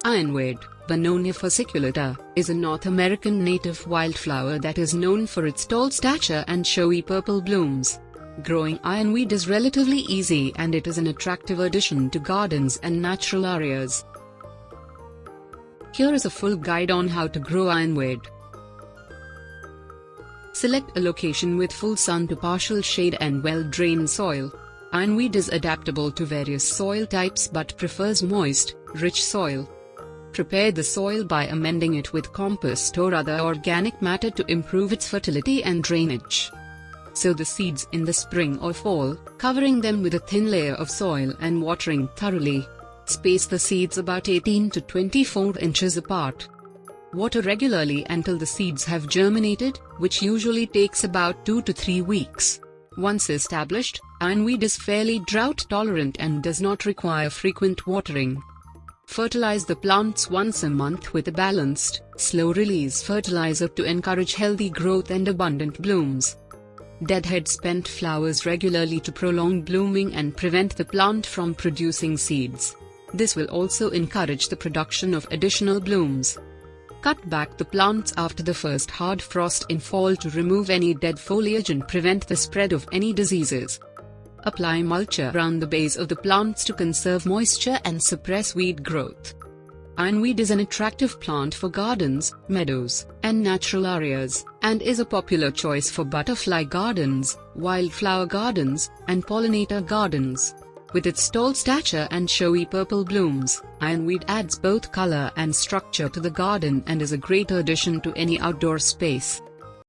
Ironweed Vernonia fasciculata is a North American native wildflower that is known for its tall stature and showy purple blooms. Growing ironweed is relatively easy and it is an attractive addition to gardens and natural areas. Here is a full guide on how to grow ironweed. Select a location with full sun to partial shade and well-drained soil. Ironweed is adaptable to various soil types but prefers moist, rich soil. Prepare the soil by amending it with compost or other organic matter to improve its fertility and drainage. Sow the seeds in the spring or fall, covering them with a thin layer of soil and watering thoroughly. Space the seeds about 18 to 24 inches apart. Water regularly until the seeds have germinated, which usually takes about 2 to 3 weeks. Once established, ironweed is fairly drought tolerant and does not require frequent watering. Fertilize the plants once a month with a balanced, slow-release fertilizer to encourage healthy growth and abundant blooms. Deadhead spent flowers regularly to prolong blooming and prevent the plant from producing seeds. This will also encourage the production of additional blooms. Cut back the plants after the first hard frost in fall to remove any dead foliage and prevent the spread of any diseases. Apply mulch around the base of the plants to conserve moisture and suppress weed growth. Ironweed is an attractive plant for gardens, meadows, and natural areas, and is a popular choice for butterfly gardens, wildflower gardens, and pollinator gardens. With its tall stature and showy purple blooms, ironweed adds both color and structure to the garden and is a great addition to any outdoor space.